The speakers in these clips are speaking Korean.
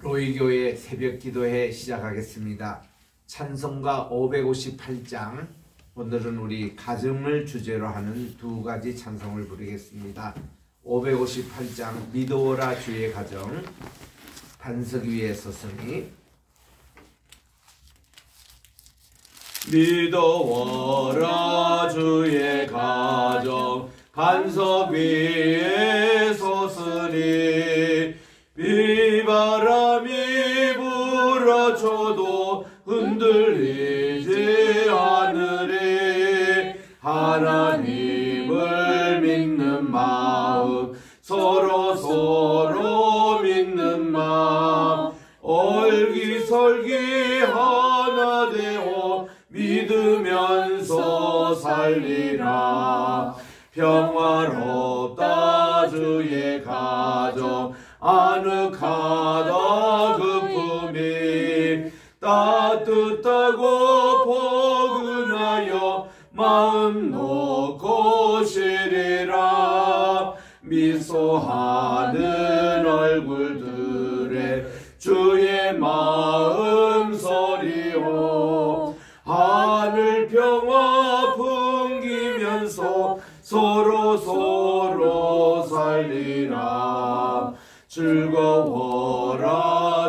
로이교회 새벽 기도회 시작하겠습니다. 찬송가 558장, 오늘은 우리 가정을 주제로 하는 두 가지 찬송을 부르겠습니다. 558장 믿어오라 주의 가정, 반석 위에 서성이. 믿어오라 주의 가정, 반석 위에 섰으니 비바람이 불어쳐도 흔들리지 않으리. 하나님을 믿는 마음, 서로 믿는 마음, 얼기설기 하나 되어 믿으면서 살리라. 평화롭다 주의 가정, 아늑하다 그 품이, 따뜻하고 포근하여 마음 놓고 쉬리라. 미소하는 얼굴들에 주의 마음 소리요. 하늘 평화 풍기면서 서로 살리라. 즐거워라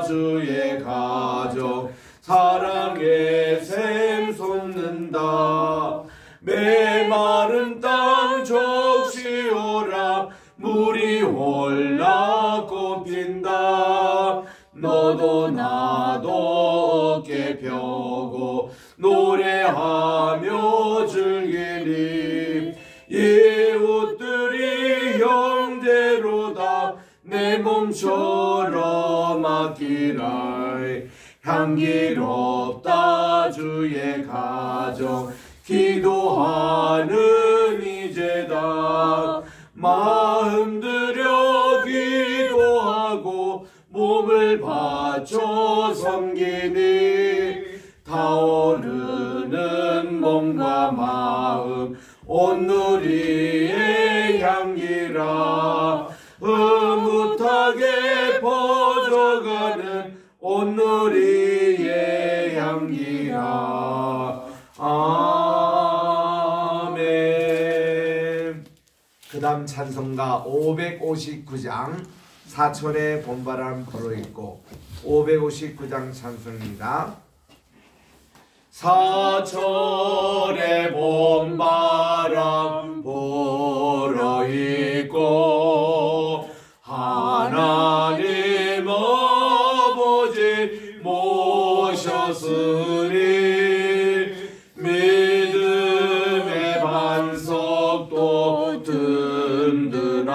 주의 가정, 사랑의 샘 솟는다. 메마른 땅 적시오라. 물이 올라 꽃핀다. 너도 나도 어깨 펴고 노래하며 즐기리. 이웃들이 형제로다 내 몸처럼 아끼라. 향기롭다 주의 가정, 기도하는 이제다. 마음 들여 기도하고 몸을 바쳐 섬기니. 타오르는 몸과 마음 온누리의 향기라. 흐뭇하게 퍼져가는 온누리의 향기라. 아멘. 그 다음 찬송가 559장, 사철의 봄바람 불어있고. 559장 찬송입니다. 사철의 봄바람 불어있고 하나님 아버지 모셨으니. 믿음의 반석도 든든하다.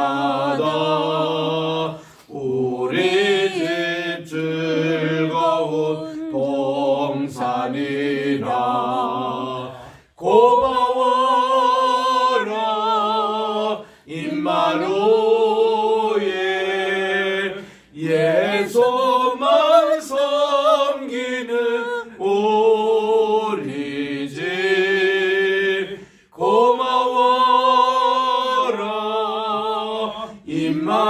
우리 집 즐거운 동산이라. 고마워라 임마누엘, 예수만 섬기는 우리 집. 고마워라 임마누엘,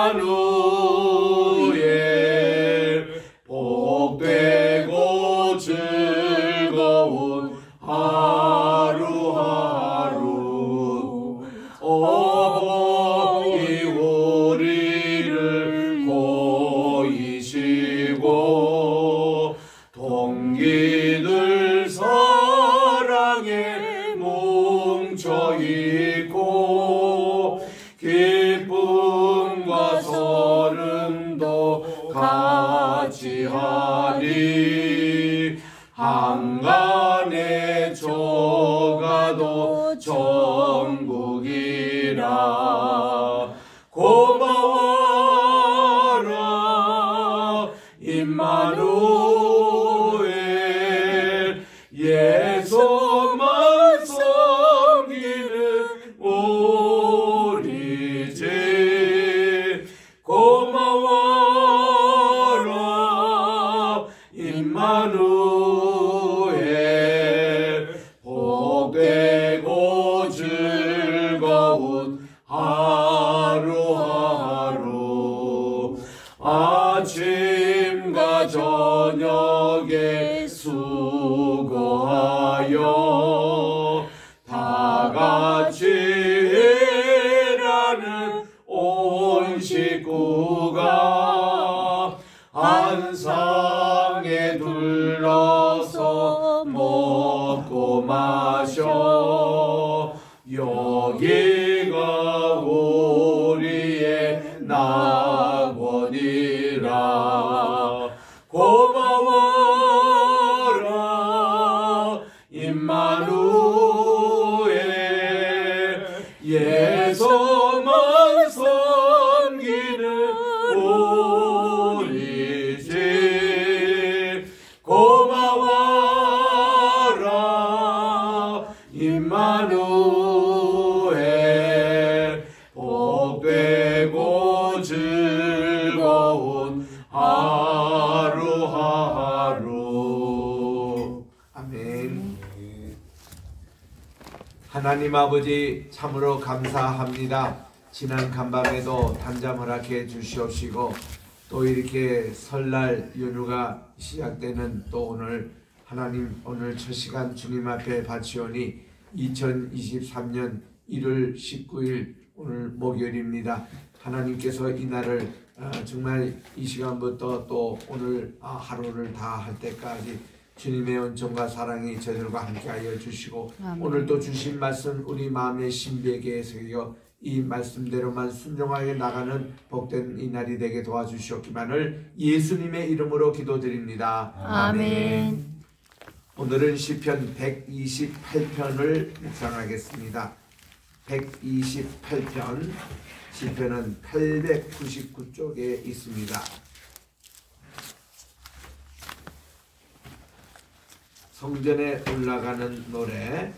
복되고 즐거운 하루하루. 어버이 우리를 보이시고 동기들 사랑에 뭉쳐있고 기쁨과 서름도 같이 하니. 한간에 저가도 천국이라. 고마워라 임마누엘, 예수만 섬기는 우리 집. 고마워라 임마누엘, 아침과 저녁에 수고하여 다 같이 일하는 온 식구가 한 상에 둘러서 먹고 마셔. 여기가 우리의 낙원이라. 고마워라 임마누엘. 예수만 섬기는 우리 집. 고마워라 임마누엘. 복되고 즐거운 하루하루. 아멘. 하나님 아버지 참으로 감사합니다. 지난 간밤에도 단잠 허락해 주시옵시고 또 이렇게 설날 연휴가 시작되는 또 오늘 하나님 오늘 첫 시간 주님 앞에 바치오니 2023년 1월 19일 오늘 목요일입니다. 하나님께서 이 날을 정말 이 시간부터 또 오늘 하루를 다 할 때까지 주님의 은총과 사랑이 저들과 함께하여 주시고 아멘. 오늘도 주신 말씀 우리 마음의 신비에게 새겨 이 말씀대로만 순종하여 나가는 복된 이 날이 되게 도와주시옵기만을 예수님의 이름으로 기도드립니다. 아멘. 오늘은 시편 128편을 묵상하겠습니다. 128편, 시편은 899쪽에 있습니다. 성전에 올라가는 노래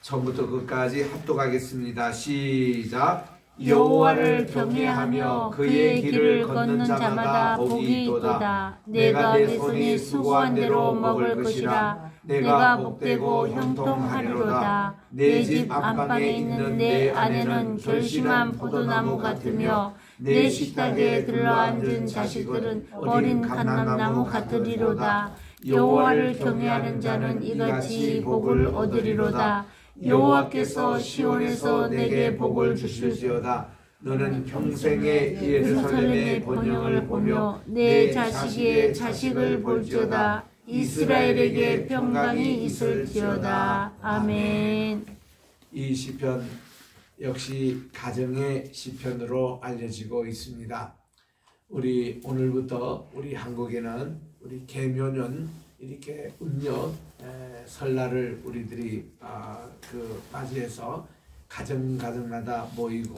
처음부터 끝까지 합독하겠습니다. 시작. 여호와를 경외하며 그의 길을 걷는 자마다 복이 있도다. 내가 내 손이 수고한 대로 먹을 것이라. 내가 복되고 형통하리로다. 내 집 안방에 있는 내 아내는 결심한 포도나무 같으며 내 식탁에 들러앉은 자식들은 어린 감람나무 같으리로다. 여호와를 경외하는 자는 이같이 복을 얻으리로다. 여호와께서 시온에서 내게 복을 주실지어다. 너는 평생에 예루살렘의 번영을 보며 내 자식의 자식을 볼지어다. 이스라엘에게 평강이 있을지어다. 아멘. 이 시편 역시 가정의 시편으로 알려지고 있습니다. 우리 오늘부터 우리 한국에는 우리 계묘년 이렇게 음력 설날을 우리들이 맞이해서 가정마다 모이고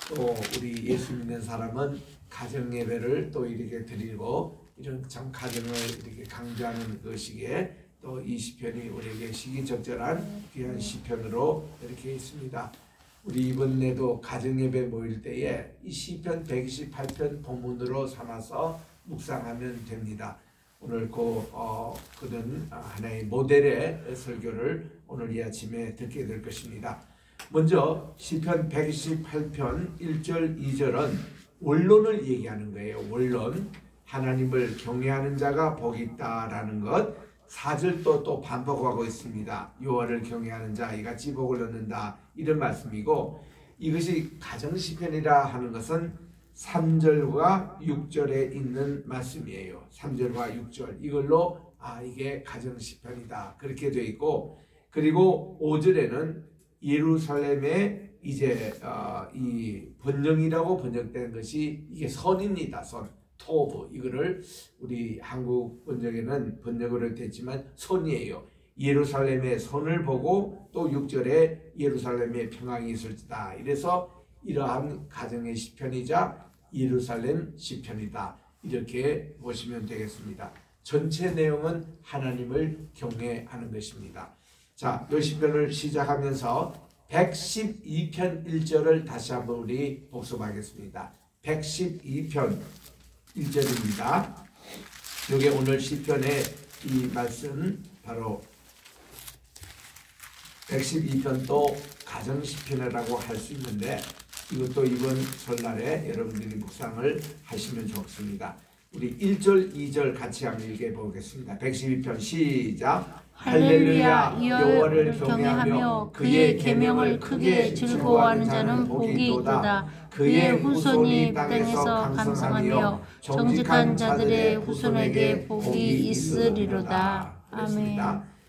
또 우리 예수 믿는 사람은 가정 예배를 또 이렇게 드리고 이런 참 가정을 이렇게 강조하는 그 시기에 또 이 시편이 우리에게 시기적절한 귀한 시편으로 이렇게 있습니다. 우리 이번에도 가정 예배 모일 때에 이 시편 128편 본문으로 삼아서 묵상하면 됩니다. 오늘 그는 하나의 모델의 설교를 오늘 이 아침에 듣게 될 것입니다. 먼저 시편 128편 1절 2절은 원론을 얘기하는 거예요. 원론. 하나님을 경외하는 자가 복이 있다라는 것. 4절도 또 반복하고 있습니다. 여호와를 경외하는 자 이같이 복을 얻는다. 이런 말씀이고 이것이 가정시편이라 하는 것은 3절과 6절에 있는 말씀이에요. 3절과 6절 이걸로 이게 가정시편이다 그렇게 되어 있고 그리고 5절에는 예루살렘의 이제 이 번영이라고 번역된 것이 이게 선입니다. 선, 토브 이거를 우리 한국 번역에는 번역으로 됐지만 선이에요. 예루살렘의 선을 보고 또 6절에 예루살렘의 평강이 있을지다. 이래서 이러한 가정의 시편이자 예루살렘 시편이다. 이렇게 보시면 되겠습니다. 전체 내용은 하나님을 경외하는 것입니다. 자, 이 시편을 시작하면서 112편 1절을 다시 한번 우리 복습하겠습니다. 112편 1절입니다. 이게 오늘 시편의 이 말씀 바로 112편도 가정시편이라고 할 수 있는데 이것도 이번 설날에 여러분들이 묵상을 하시면 좋습니다. 우리 1절, 2절 같이 한번 읽어보겠습니다. 112편 시작. 할렐루야. 여호와를 경외하며 그의 계명을 크게 즐거워하는 자는 복이 있도다. 그의 후손이 땅에서 강성하며 정직한 자들의 후손에게 복이 있으리로다. 아멘.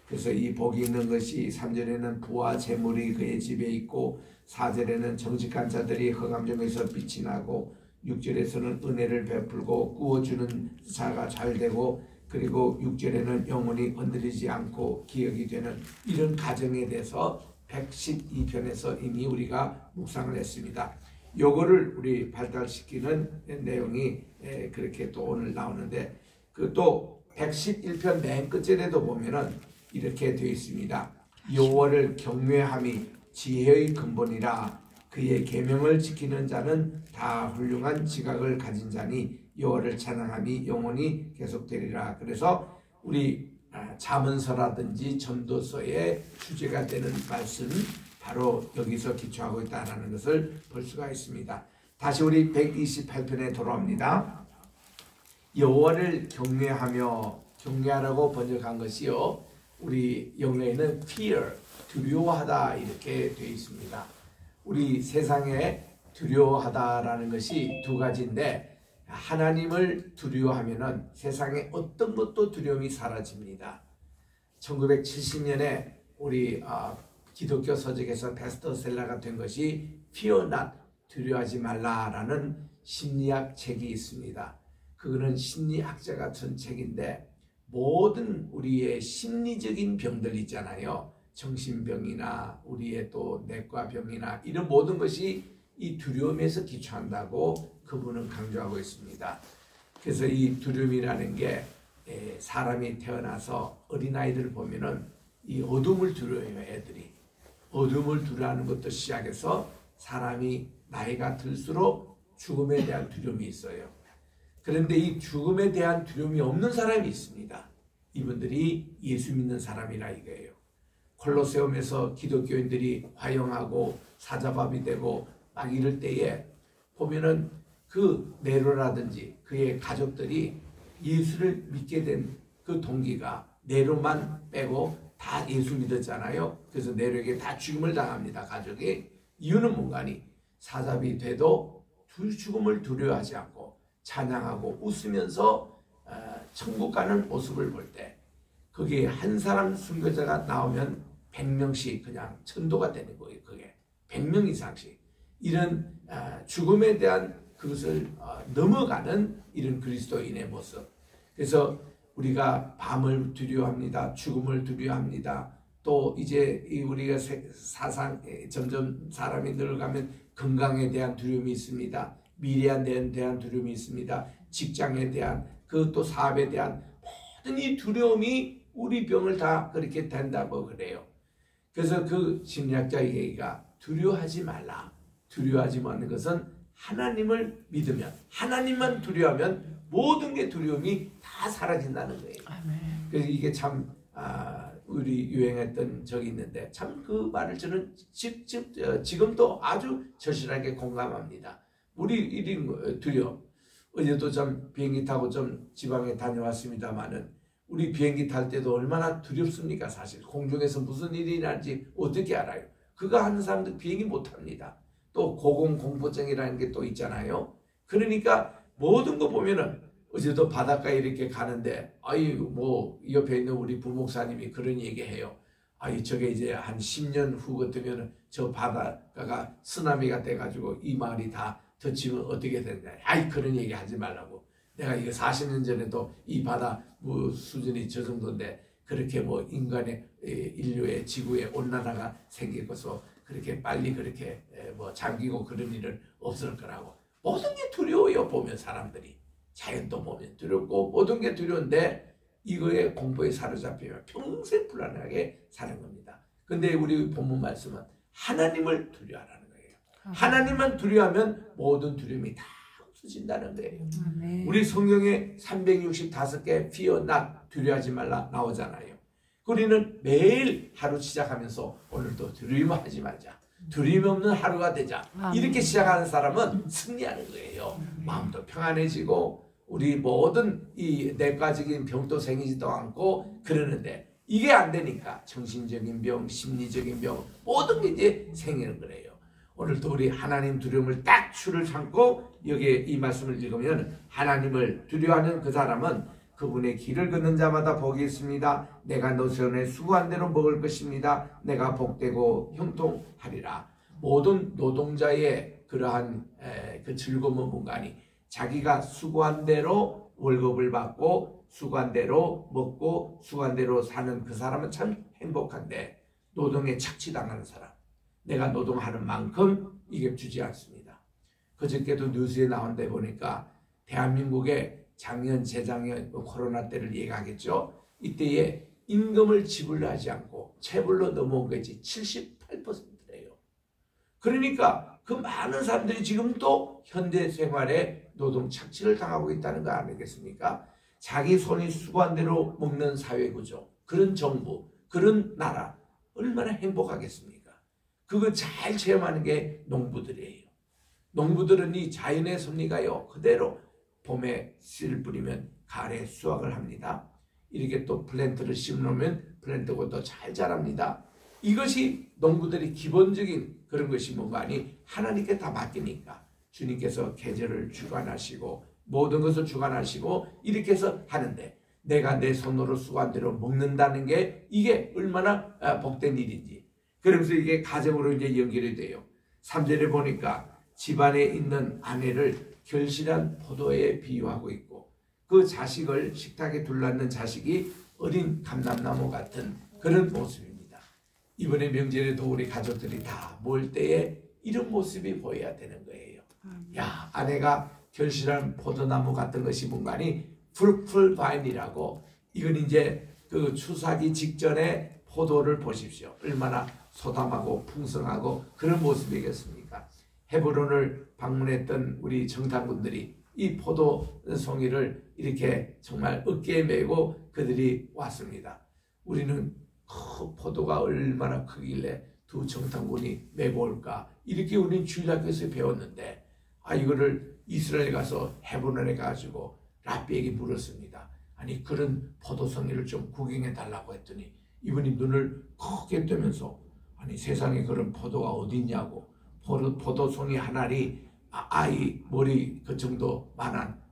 그래서 이 복이 있는 것이 3절에는 부와 재물이 그의 집에 있고 4절에는 정직한 자들이 흑암중에서 빛이 나고 6절에서는 은혜를 베풀고 구워주는 자가 잘 되고 그리고 6절에는 영혼이 흔들리지 않고 기억이 되는 이런 가정에 대해서 112편에서 이미 우리가 묵상을 했습니다. 요거를 우리 발달시키는 내용이 그렇게 또 오늘 나오는데 그 또 111편 맨 끝절에도 보면은 이렇게 되어 있습니다. 여호와를 경외함이 지혜의 근본이라 그의 계명을 지키는 자는 다 훌륭한 지각을 가진 자니 여호와를 찬양함이 영원히 계속되리라. 그래서 우리 잠언서라든지 전도서의 주제가 되는 말씀 바로 여기서 기초하고 있다는 것을 볼 수가 있습니다. 다시 우리 128편에 돌아옵니다. 여호와를 경외하라고 번역한 것이요. 우리 영어에는 fear, 두려워하다 이렇게 되어 있습니다. 우리 세상에 두려워하다라는 것이 두 가지인데 하나님을 두려워하면은 세상에 어떤 것도 두려움이 사라집니다. 1970년에 우리 기독교 서적에서 베스트셀러가 된 것이 Fear Not, 두려워하지 말라라는 심리학 책이 있습니다. 그거는 심리학자가 쓴 책인데 모든 우리의 심리적인 병들 있잖아요. 정신병이나 우리의 또 내과병이나 이런 모든 것이 이 두려움에서 기초한다고 그분은 강조하고 있습니다. 그래서 이 두려움이라는 게 사람이 태어나서 어린아이들을 보면은 이 어둠을 두려워해요. 애들이 어둠을 두려워하는 것도 시작해서 사람이 나이가 들수록 죽음에 대한 두려움이 있어요. 그런데 이 죽음에 대한 두려움이 없는 사람이 있습니다. 이분들이 예수 믿는 사람이라 이거예요. 콜로세움에서 기독교인들이 화형하고 사자밥이 되고 막 이럴 때에 보면은 그 네로라든지 그의 가족들이 예수를 믿게 된 그 동기가 네로만 빼고 다 예수 믿었잖아요. 그래서 네로에게 다 죽임을 당합니다. 가족이. 이유는 뭔가니 사자비 돼도 죽음을 두려워하지 않고 찬양하고 웃으면서 천국 가는 모습을 볼 때 거기에 한 사람 순교자가 나오면 100명씩 그냥 천도가 되는 거예요. 그게 100명 이상씩 이런 죽음에 대한 그것을 넘어가는 이런 그리스도인의 모습. 그래서 우리가 밤을 두려워합니다. 죽음을 두려워합니다. 또 이제 우리가 사상 점점 사람이 늙어가면 건강에 대한 두려움이 있습니다. 미래에 대한 두려움이 있습니다. 직장에 대한 그것도 사업에 대한 모든 이 두려움이 우리 병을 다 그렇게 된다고 그래요. 그래서 그 심리학자 얘기가 두려워하지 말라. 두려워하지 마는 것은 하나님을 믿으면 하나님만 두려워하면 모든 게 두려움이 다 사라진다는 거예요. 아멘. 그래서 이게 참 우리 유행했던 적이 있는데 참 그 말을 저는 지금도 아주 절실하게 공감합니다. 우리 이런 두려움. 어제도 좀 비행기 타고 좀 지방에 다녀왔습니다만은 우리 비행기 탈 때도 얼마나 두렵습니까? 사실 공중에서 무슨 일이 날지 어떻게 알아요? 그거 하는 사람들 비행기 못 탑니다. 또 고공공포증이라는 게 또 있잖아요. 그러니까 모든 거 보면은 어제도 바닷가에 이렇게 가는데 뭐 옆에 있는 우리 부목사님이 그런 얘기해요. 저게 이제 한 10년 후 같으면은 저 바닷가가 쓰나미가 돼가지고 이 마을이 다 덮치면 어떻게 되냐. 그런 얘기 하지 말라고. 내가 이거 40년 전에도 이 바다 수준이 저 정도인데 그렇게 뭐 인간의 인류의 지구의 온난화가 생길 것으로 그렇게 빨리 그렇게 뭐 잠기고 그런 일은 없을 거라고. 모든 게 두려워요. 보면 사람들이 자연도 보면 두렵고 모든 게 두려운데 이거에 공포에 사로잡히면 평생 불안하게 사는 겁니다. 근데 우리 본문 말씀은 하나님을 두려워하라는 거예요. 하나님만 두려워하면 모든 두려움이 다 없어진다는 거예요. 우리 성경에 365개 fear not, 두려워하지 말라 나오잖아요. 우리는 매일 하루 시작하면서 오늘도 두려움하지 말자. 두려움 없는 하루가 되자. 아멘. 이렇게 시작하는 사람은 승리하는 거예요. 마음도 평안해지고 우리 모든 이 내과적인 병도 생기지도 않고 그러는데 이게 안 되니까 정신적인 병, 심리적인 병 모든 게 이제 생기는 거래요. 오늘도 우리 하나님 두려움을 딱 줄을 삼고 여기에 이 말씀을 읽으면 하나님을 두려워하는 그 사람은 그분의 길을 걷는 자마다 복이 있습니다. 내가 노선에 수고한 대로 먹을 것입니다. 내가 복되고 형통하리라. 모든 노동자의 그러한 그 즐거움은 뭔가니 자기가 수고한 대로 월급을 받고 수고한 대로 먹고 수고한 대로 사는 그 사람은 참 행복한데 노동에 착취당하는 사람 내가 노동하는 만큼 이게 주지 않습니다. 그저께도 뉴스에 나온 데 보니까 대한민국의 작년 재작년 코로나 때를 얘기하겠죠. 이때에 임금을 지불하지 않고 체불로 넘어온 것이 78%래요. 그러니까 그 많은 사람들이 지금 또 현대 생활에 노동 착취를 당하고 있다는 거 아니겠습니까? 자기 손이 수고한 대로 먹는 사회구조, 그런 정부, 그런 나라 얼마나 행복하겠습니까? 그거 잘 체험하는 게 농부들이에요. 농부들은 이 자연의 섭리가요 그대로 봄에 씨를 뿌리면 가을에 수확을 합니다. 이렇게 또 플랜트를 심으면 플랜트가 더 잘 자랍니다. 이것이 농부들이 기본적인 그런 것이 뭔가 아니 하나님께 다 맡기니까 주님께서 계절을 주관하시고 모든 것을 주관하시고 이렇게 해서 하는데 내가 내 손으로 수고한 대로 먹는다는 게 이게 얼마나 복된 일인지 그러면서 이게 가정으로 이제 연결이 돼요. 3절에 보니까 집안에 있는 아내를 결실한 포도에 비유하고 있고 그 자식을 식탁에 둘러앉는 자식이 어린 감람나무 같은 그런 모습입니다. 이번에 명절에도 우리 가족들이 다 모일 때에 이런 모습이 보여야 되는 거예요. 야, 아내가 결실한 포도나무 같은 것이 뭔가니 fruitful vine이라고 이건 이제 그 추수하기 직전에 포도를 보십시오. 얼마나 소담하고 풍성하고 그런 모습이겠습니까? 헤브론을 방문했던 우리 정탐꾼들이 이 포도송이를 이렇게 정말 어깨에 메고 그들이 왔습니다. 우리는 포도가 얼마나 크길래 두 정탐꾼이 메고 올까 이렇게 우리는 주일학교에서 배웠는데 이거를 이스라엘 가서 헤브론에 가지고 랍비에게 물었습니다. 아니 그런 포도송이를 좀 구경해 달라고 했더니 이분이 눈을 크게 뜨면서 아니 세상에 그런 포도가 어디 있냐고 포도송이 하나리 아이 머리 그 정도만한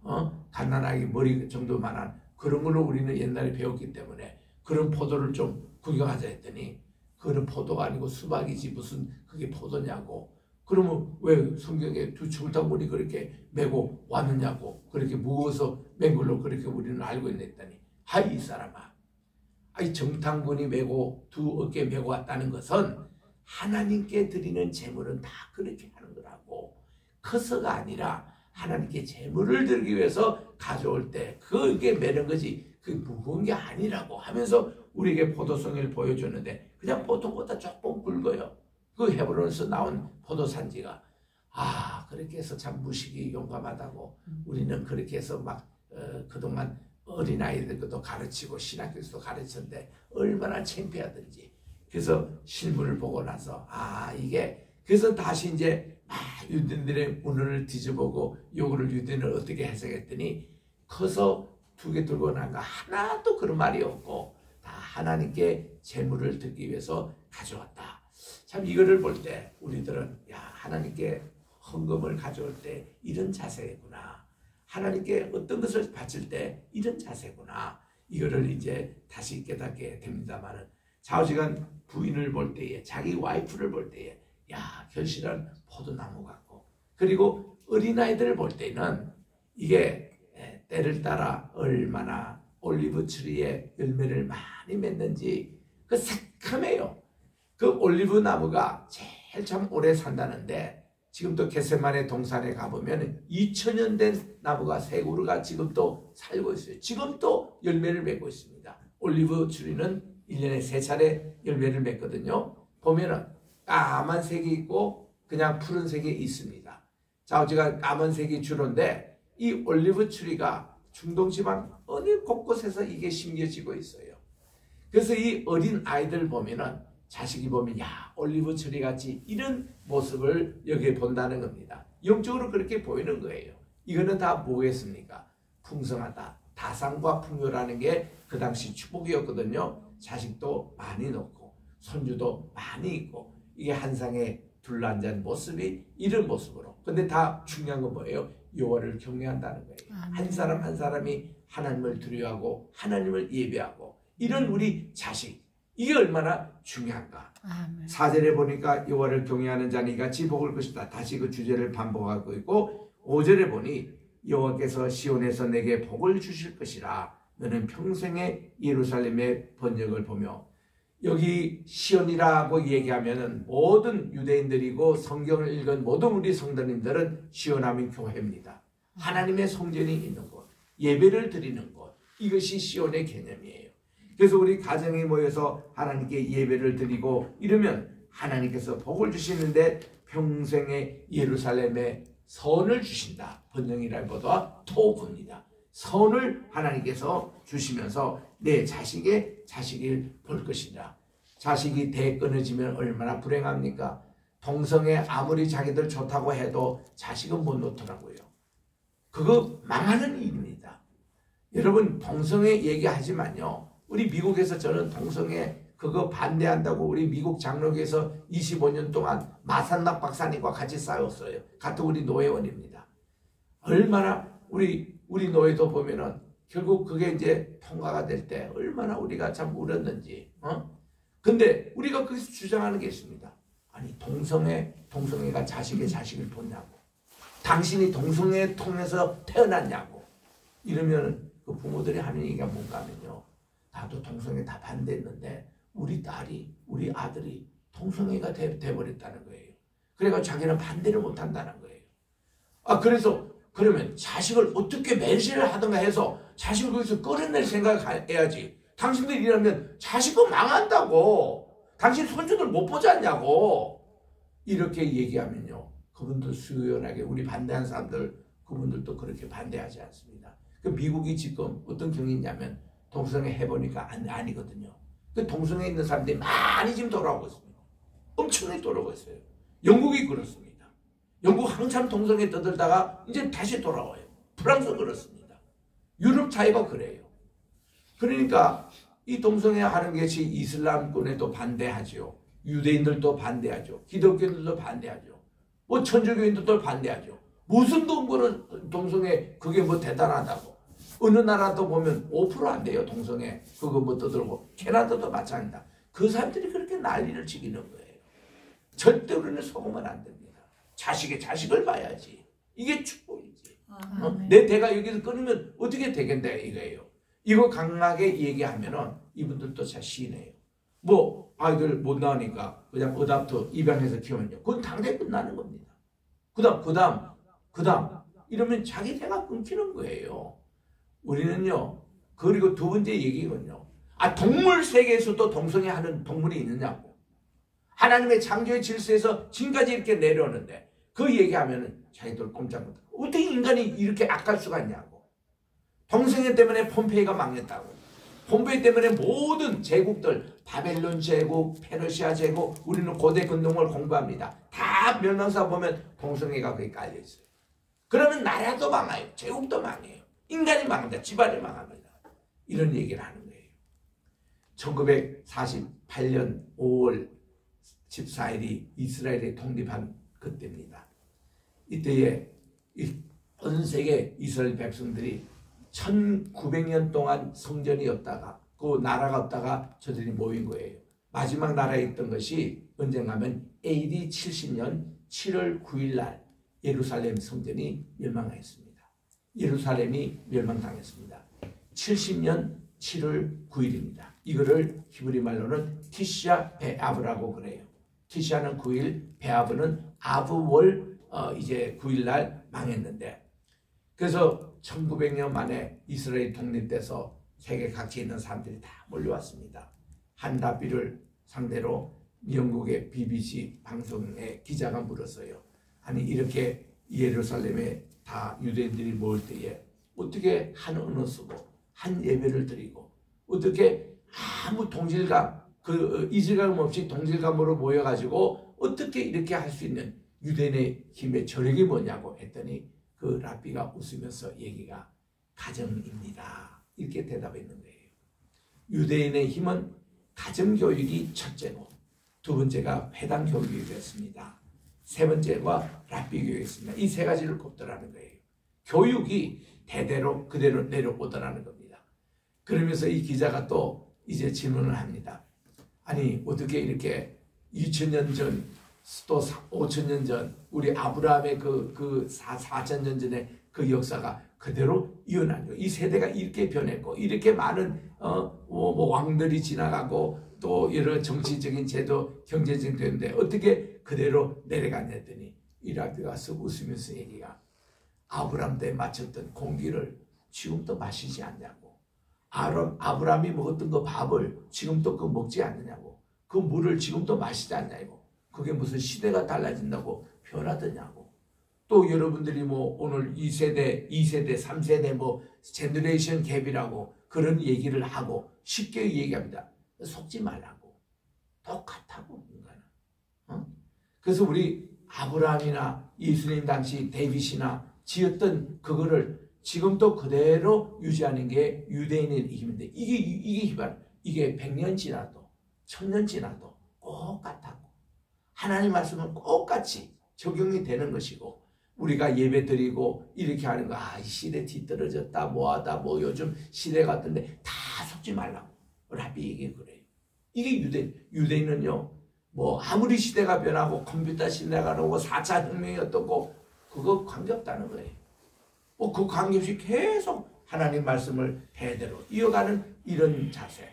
갓난아기 머리 그 정도만한 그런 걸로 우리는 옛날에 배웠기 때문에 그런 포도를 좀 구경하자 했더니 그런 포도가 아니고 수박이지 무슨 그게 포도냐고 그러면 왜 성경에 두 정탐꾼이 그렇게 메고 왔느냐고 그렇게 무거워서 맨 걸로 그렇게 우리는 알고 있랬더니 이 사람아 이 정탐꾼이 메고 두 어깨 메고 왔다는 것은 하나님께 드리는 제물은 다 그렇게 하는 거라고 커서가 아니라 하나님께 제물을 드리기 위해서 가져올 때 그게 매는 거지 그게 무거운 게 아니라고 하면서 우리에게 포도송이를 보여줬는데 그냥 보통보다 조금 굵어요. 그 헤브론에서 나온 포도산지가 그렇게 해서 참 무식이 용감하다고 우리는 그렇게 해서 막 그동안 어린아이들도 가르치고 신학교에서도 가르쳤는데 얼마나 창피하든지 그래서 신문을 보고 나서 이게 그래서 다시 이제 유대인들의 문헌을 뒤져보고 요거를 유대인을 어떻게 해석했더니 커서 두 개 들고 난 거 하나도 그런 말이 없고 다 하나님께 제물을 드리기 위해서 가져왔다. 참 이거를 볼 때 우리들은 하나님께 헌금을 가져올 때 이런 자세구나. 하나님께 어떤 것을 바칠 때 이런 자세구나. 이거를 이제 다시 깨닫게 됩니다만은 좌우지간 부인을 볼 때에 자기 와이프를 볼 때에 결실한 포도나무 같고 그리고 어린아이들을 볼 때는 이게 때를 따라 얼마나 올리브 트리에 열매를 많이 맺는지 그 새카매요. 그 올리브 나무가 제일 참 오래 산다는데 지금도 겟세마네 동산에 가보면 2000년 된 나무가 새 그루가 지금도 살고 있어요. 지금도 열매를 맺고 있습니다. 올리브 트리는 1년에 3차례 열매를 맺거든요. 보면은 까만 색이 있고 그냥 푸른색이 있습니다. 좌우지가 까만색이 주로인데 이 올리브 트리가 중동지방 어느 곳곳에서 이게 심겨지고 있어요. 그래서 이 어린 아이들 보면은 자식이 보면 야 올리브 처리 같이 이런 모습을 여기에 본다는 겁니다. 영적으로 그렇게 보이는 거예요. 이거는 다 뭐겠습니까? 풍성하다. 다산과 풍요라는 게 그 당시 축복이었거든요. 자식도 많이 넣고 손주도 많이 있고 이게 한 상에 둘러앉은 모습이 이런 모습으로. 근데 다 중요한 건 뭐예요? 여호와를 경외한다는 거예요. 한 사람 한 사람이 하나님을 두려워하고 하나님을 예배하고 이런 우리 자식 이게 얼마나 중요한가. 4절에 보니까 여호와를 경외하는 자는 이같이 복을 것이다. 다시 그 주제를 반복하고 있고 5절에 보니 여호와께서 시온에서 내게 복을 주실 것이라. 너는 평생에 예루살렘의 번영을 보며. 여기 시온이라고 얘기하면은 모든 유대인들이고 성경을 읽은 모든 우리 성도님들은 시온하면 교회입니다. 하나님의 성전이 있는 곳, 예배를 드리는 곳, 이것이 시온의 개념이에요. 그래서 우리 가정이 모여서 하나님께 예배를 드리고 이러면 하나님께서 복을 주시는데 평생에 예루살렘에 선을 주신다. 번영이라기보다 토부입니다. 선을 하나님께서 주시면서 내 자식을 볼 것이다. 자식이 대 끊어지면 얼마나 불행합니까? 동성애 아무리 자기들 좋다고 해도 자식은 못 놓더라고요. 그거 망하는 일입니다. 여러분 동성애 얘기하지만요. 우리 미국에서 저는 동성애 그거 반대한다고 우리 미국 장로교에서 25년 동안 마산락 박사님과 같이 싸웠어요. 같은 우리 노회원입니다. 얼마나 우리 노예도 보면은 결국 그게 이제 통과가 될 때 얼마나 우리가 참 울었는지. 근데 우리가 거기서 주장하는 게 있습니다. 아니 동성애가 자식을 본냐고. 당신이 동성애 통해서 태어났냐고. 이러면 그 부모들이 하는 얘기가 뭔가 하면요. 나도 동성애 다 반대했는데 우리 딸이 우리 아들이 동성애가 돼버렸다는 거예요. 그래가지고 자기는 반대를 못한다는 거예요. 그래서 그러면 자식을 어떻게 매실을 하든가 해서 자식을 거기서 끌어낼 생각을 해야지. 당신들이 이러면 자식은 망한다고. 당신 손주들 못 보지 않냐고. 이렇게 얘기하면요. 그분들 수요연하게 우리 반대하는 사람들 그분들도 그렇게 반대하지 않습니다. 그 미국이 지금 어떤 경이 있냐면 동성애 해보니까 아니거든요. 그 동성애 있는 사람들이 많이 지금 돌아오고 있습니다. 엄청나게 돌아오고 있어요. 영국이 그렇습니다. 영국 한참 동성애 떠들다가 이제 다시 돌아와요. 프랑스 그렇습니다. 유럽 사회가 그래요. 그러니까 이 동성애 하는 것이 이슬람권에도 반대하죠. 유대인들도 반대하죠. 기독교인들도 반대하죠. 뭐 천주교인들도 반대하죠. 무슨 동거는 동성애 그게 뭐 대단하다고. 어느 나라도 보면 5% 안 돼요. 동성애 그거 뭐 떠들고. 캐나다도 마찬가지다. 그 사람들이 그렇게 난리를 치기는 거예요. 절대 우리는 속으면 안 됩니다. 자식을 봐야지. 이게 축복이지. 내 대가 여기서 끊으면 어떻게 되겠냐 이거예요. 이거 강하게 얘기하면은 이분들도 잘 시인해요. 뭐 아이들 못 나오니까 그냥 어답터 입양해서 키우면요. 그건 당장 끝나는 겁니다. 그다음 이러면 자기 대가 끊기는 거예요. 우리는요. 그리고 두 번째 얘기군요. 동물 세계에서도 동성애 하는 동물이 있느냐고. 하나님의 창조의 질서에서 지금까지 이렇게 내려오는데 그 얘기하면은 자기들 꼼짝 못하고 어떻게 인간이 이렇게 악할 수가 있냐고. 동성애 때문에 폼페이가 망했다고. 폼페이 때문에 모든 제국들 바벨론 제국, 페르시아 제국 우리는 고대 근동을 공부합니다. 다 멸망사 보면 동성애가 거기 깔려있어요. 그러면 나라도 망해요. 제국도 망해요. 인간이 망한다. 집안이 망합니다. 이런 얘기를 하는 거예요. 1948년 5월 14일이 이스라엘이 독립한 그때입니다. 이때에 전 세계 이스라엘 백성들이 1900년 동안 성전이 없다가 그 나라가 없다가 저들이 모인 거예요. 마지막 나라에 있던 것이 언젠가면 AD 70년 7월 9일 날 예루살렘 성전이 멸망했습니다. 예루살렘이 멸망당했습니다. 70년 7월 9일입니다. 이거를 히브리 말로는 티샤 베아브라고 그래요. 티샤는 9일, 베아브는 아브월 이제 9일 날 망했는데 그래서 1900년 만에 이스라엘 독립돼서 세계 각지에 있는 사람들이 다 몰려왔습니다. 한라비를 상대로 영국의 BBC 방송에 기자가 물었어요. 아니 이렇게 예루살렘에 다 유대인들이 모일 때에 어떻게 한 언어 쓰고 한 예배를 드리고 어떻게 아무 동질감 그 이질감 없이 동질감으로 모여가지고 어떻게 이렇게 할 수 있는 유대인의 힘의 저력이 뭐냐고 했더니 그 랍비가 웃으면서 얘기가 가정입니다. 이렇게 대답했는 거예요. 유대인의 힘은 가정교육이 첫째고 두 번째가 회당 교육이 되었습니다. 세 번째가 랍비 교육이었습니다. 이 세 가지를 꼽더라는 거예요. 교육이 대대로 그대로 내려오더라는 겁니다. 그러면서 이 기자가 또 이제 질문을 합니다. 아니 어떻게 이렇게 2000년 전 또 5000년 전 우리 아브라함의 그 4000년 전의 그 역사가 그대로 이어나죠. 이 세대가 이렇게 변했고 이렇게 많은 왕들이 지나가고 또 여러 정치적인 제도 경제적인 되는데 어떻게 그대로 내려갔냐 했더니 이 랍비가 쓱 웃으면서 얘기가 아브라함 때 마쳤던 공기를 지금도 마시지 않냐고. 아브라함이 먹었던 그 밥을 지금도 그 먹지 않느냐고. 그 물을 지금도 마시지 않냐고. 그게 무슨 시대가 달라진다고 변하더냐고. 또 여러분들이 뭐 오늘 2세대, 3세대 뭐 제너레이션 갭이라고 그런 얘기를 하고 쉽게 얘기합니다. 속지 말라고. 똑같다고 인간은. 그래서 우리 아브라함이나 예수님 당시 데이빗이나 지었던 그거를 지금도 그대로 유지하는 게 유대인의 힘인데 이게 힘이야. 이게 100년 지나도 1000년 지나도 똑같다고. 하나님 말씀은 똑같이 적용이 되는 것이고 우리가 예배 드리고 이렇게 하는 거 이 시대 뒤떨어졌다 뭐하다 뭐 요즘 시대 같은데 다 속지 말라고 랍비 얘기 그래요. 이게 유대인은요 뭐 아무리 시대가 변하고 컴퓨터 시대가 오고 4차 혁명이 어떻고 그거 관계없다는 거예요. 그 관계없이 계속 하나님 말씀을 대대로 이어가는 이런 자세.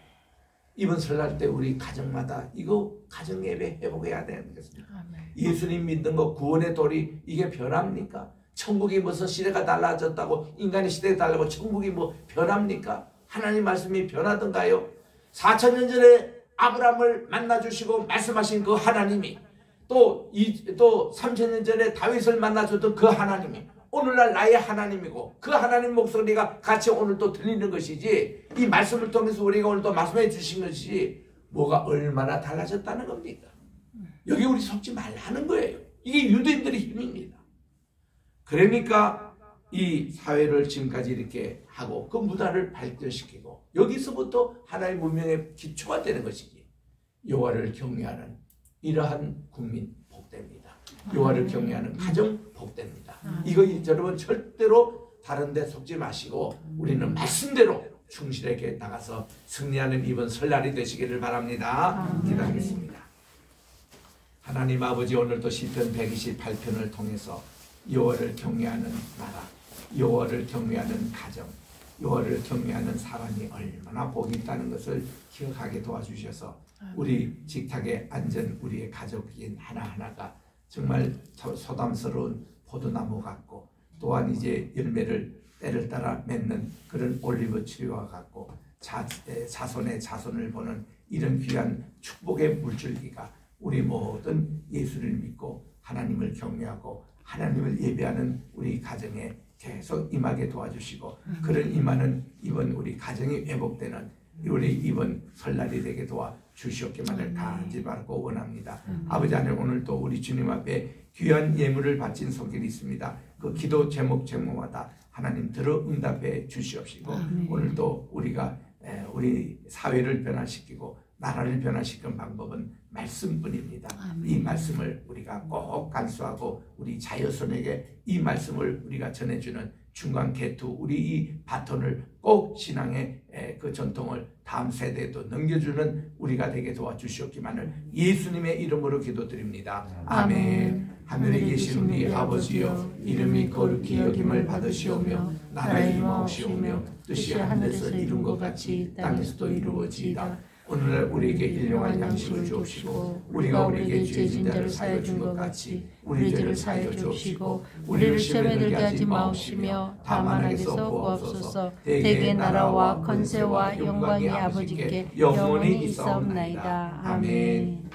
이번 설날 때 우리 가정마다 이거 가정 예배 회복해야 되는 것입니다. 예수님 믿는 거 구원의 도리 이게 변합니까? 천국이 무슨 시대가 달라졌다고 인간의 시대가 달라고 천국이 뭐 변합니까? 하나님 말씀이 변하던가요? 4000년 전에 아브라함을 만나주시고 말씀하신 그 하나님이 또 3000년 전에 다윗을 만나줬던 그 하나님이 오늘날 나의 하나님이고 그 하나님 목소리가 같이 오늘 또 들리는 것이지 이 말씀을 통해서 우리가 오늘 또 말씀해 주신 것이 뭐가 얼마나 달라졌다는 겁니까? 여기 우리 속지 말라는 거예요. 이게 유대인들의 힘입니다. 그러니까 이 사회를 지금까지 이렇게 하고 그 문화를 발전시키고 여기서부터 하나의 문명의 기초가 되는 것이지. 여호와를 경외하는 이러한 국민 복됩니다. 여호와를 경외하는 가정 복됩니다. 이거 여러분 절대로 다른 데 속지 마시고 우리는 말씀대로 충실하게 나가서 승리하는 이번 설날이 되시기를 바랍니다. 기도하겠습니다. 하나님 아버지 오늘도 시편 128편을 통해서 여호와를 경외하는 나라, 여호와를 경외하는 가정, 여호와를 경외하는 사람이 얼마나 복이 있다는 것을 기억하게 도와주셔서 우리 직탁에 앉은 우리의 가족인 하나하나가 정말 소담스러운 포도나무 같고 또한 이제 열매를 때를 따라 맺는 그런 올리브 트리와 같고 자손의 자손을 보는 이런 귀한 축복의 물줄기가 우리 모든 예수를 믿고 하나님을 경외하고 하나님을 예배하는 우리 가정에 계속 임하게 도와주시고 그런 임하는 이번 우리 가정이 회복되는 우리 이번 설날이 되게 도와주시옵기만을 간절히 바라고 원합니다. 아버지 하나님 오늘도 우리 주님 앞에 귀한 예물을 바친 손길이 있습니다. 그 기도 제목마다 하나님 들어 응답해 주시옵시고 오늘도 우리가 우리 사회를 변화시키고 나라를 변화시키는 방법은 말씀뿐입니다. 이 말씀을 우리가 꼭 간수하고 우리 자녀손에게 이 말씀을 우리가 전해주는 중간 계투 우리 이 바톤을 꼭 신앙의 그 전통을 다음 세대에도 넘겨주는 우리가 되게 도와주시옵기만을 예수님의 이름으로 기도드립니다. 아멘. 하늘에 계신 우리 아버지여 이름이 거룩히 여김을 받으시오며 나라의 임하옵시오며 뜻이 하늘에서 이룬 것 같이 땅에서도 이루어지이다. 오늘날 우리에게 일용할 양식을 주옵시고 우리가 우리에게 죄진 자를 사하여 준 것 같이 우리 죄를 사하여 주옵시고 우리를 시험에 들게 하지 마옵시며 다만 악에서 구하옵소서. 대개 나라와 권세와 영광이 아버지께 영원히 있사옵나이다. 아멘.